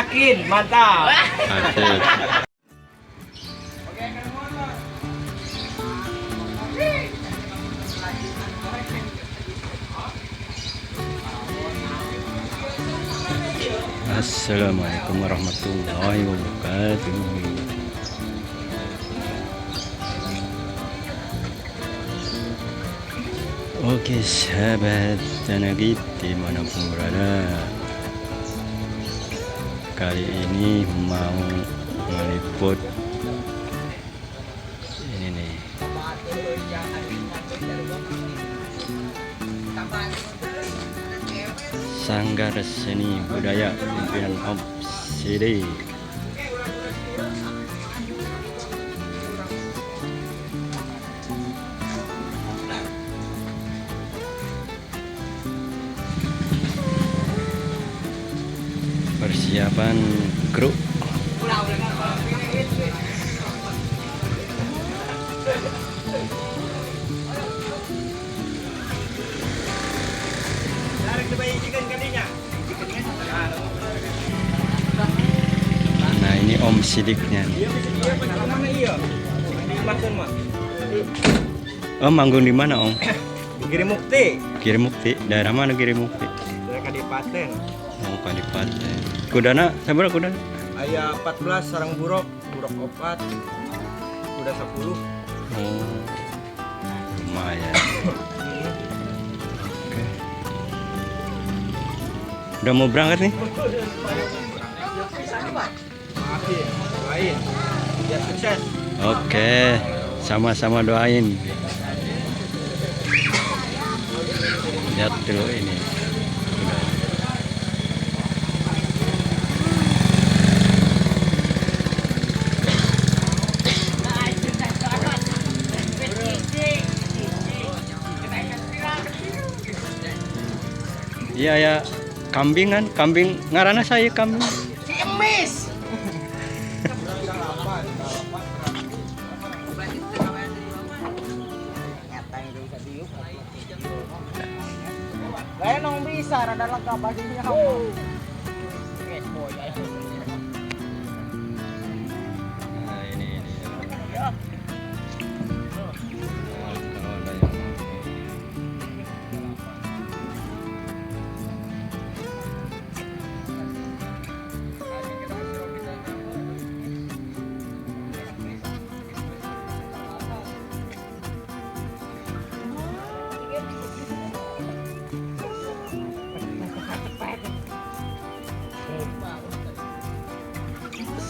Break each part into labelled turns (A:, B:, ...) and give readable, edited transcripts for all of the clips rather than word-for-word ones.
A: yakin, mantap.
B: Asik. Assalamualaikum warahmatullahi wabarakatuh. Oke sahabat ANAKKIDS dimanapun berada, kali ini mau meliput ini nih, Sanggar Seni Budaya pimpinan Om Sidik. Persiapan grup. Nah ini Om Sidiknya. Oh manggung di mana Om?
A: Di Kirim Mukti.
B: Kirim Mukti. Daerah mana Kirim Mukti?
A: Dari Kadipaten.
B: Oh Kadipaten. Kudana, sabar kuda.
A: Ayah 14 sarang buruk 4, kuda 10.
B: Oh, lumayan. Oke. Udah mau berangkat nih?
A: Maafin, doain. Biar sukses.
B: Oke, sama-sama doain. Lihat dulu ini. Iya ya, kambing kan, kambing ngarana saya kambing.
A: Si emis. Gaya nong bisa, rada lengkap bajunya kamu.
B: Nah ini.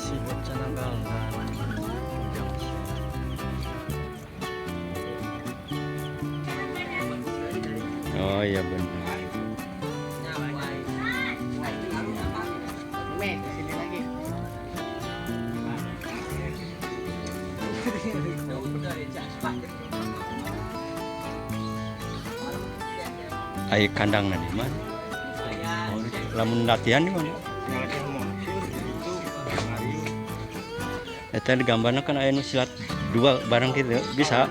B: Si Bocah Nakal dan Ujang Sena. Oh iya benar. Ayo kandang di mana? Oh, lamun latihan di mana? Tadi gambarnya kan aya nu silat 2 barang gitu bisa.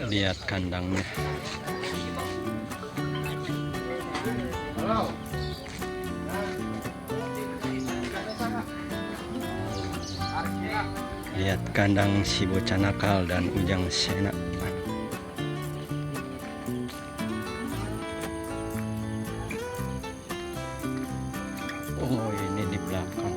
B: Lihat kandangnya. Lihat kandang si Bocah Nakal dan Ujang Sena. Oh ini di belakang.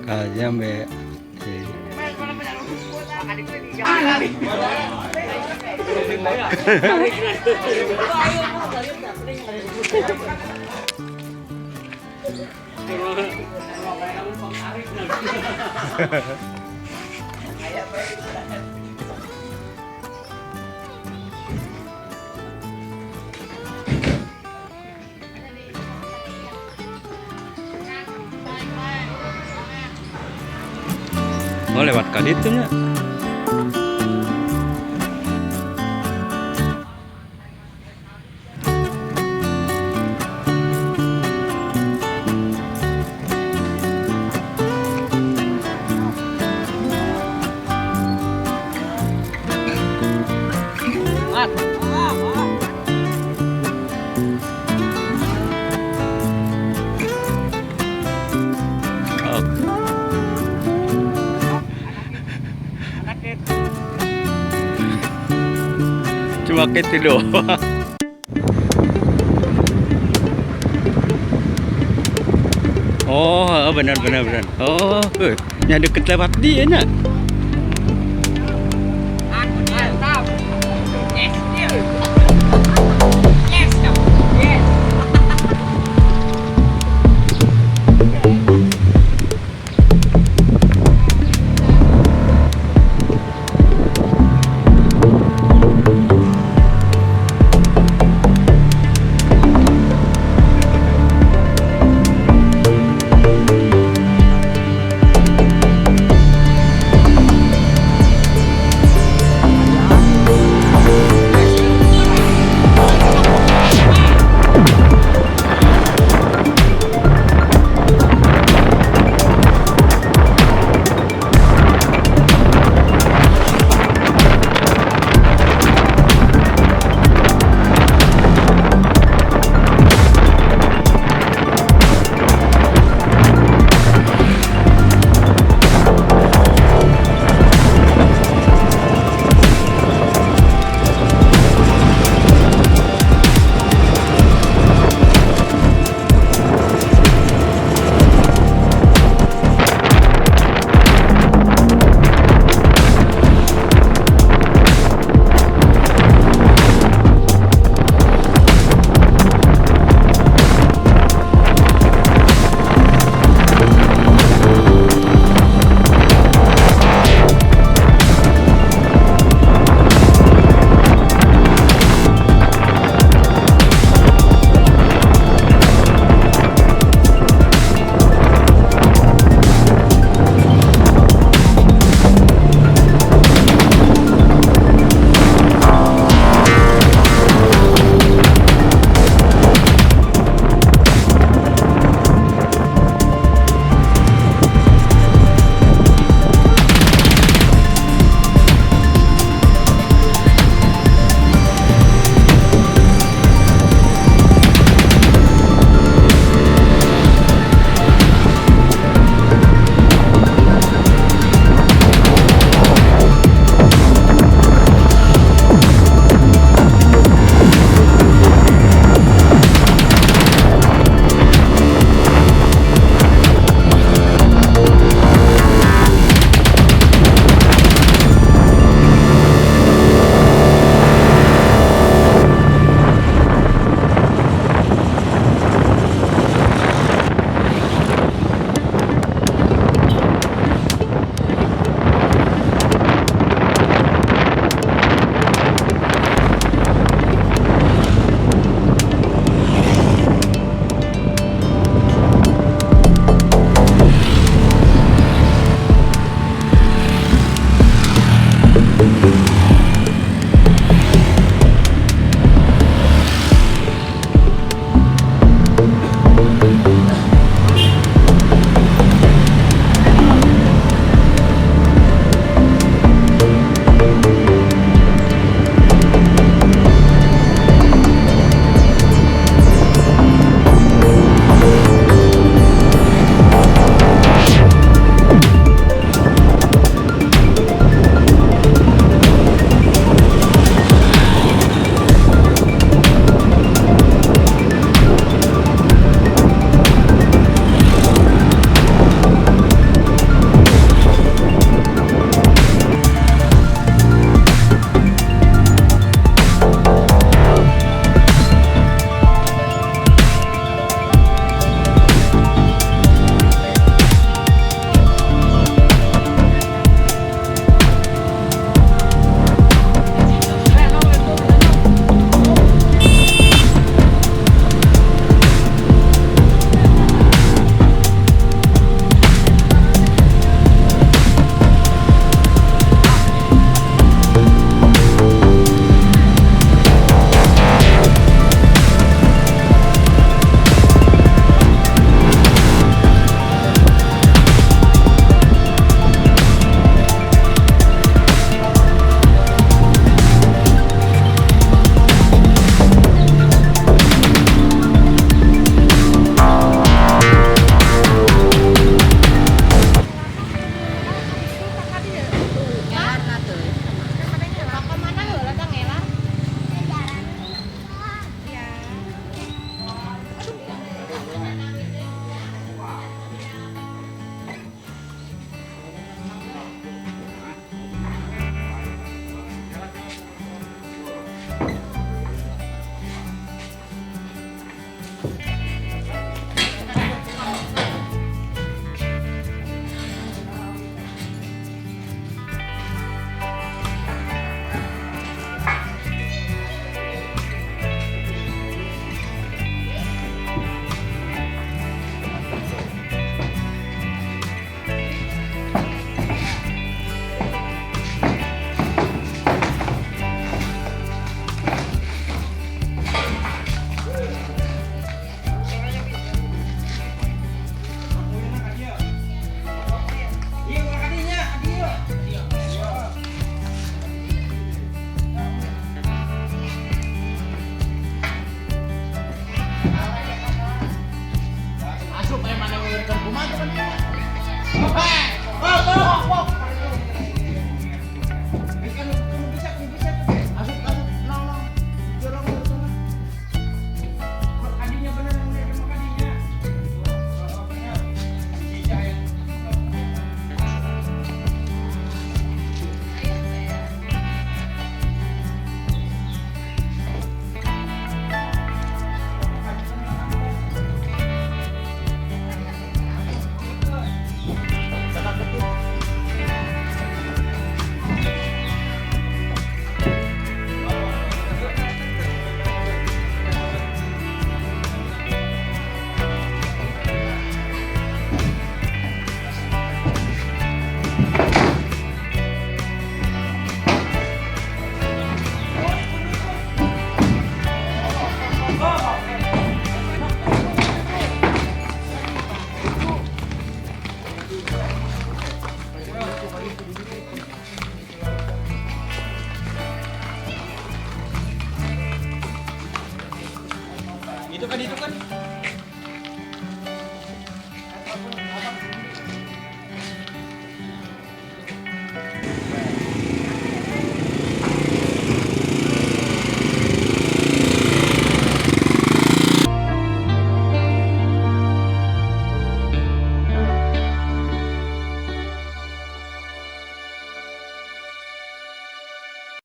B: Kalian be Oh, lewat kali itu nya. Cuma gitu doang. Oh, benar. Oh, nya deket lewat dia nya.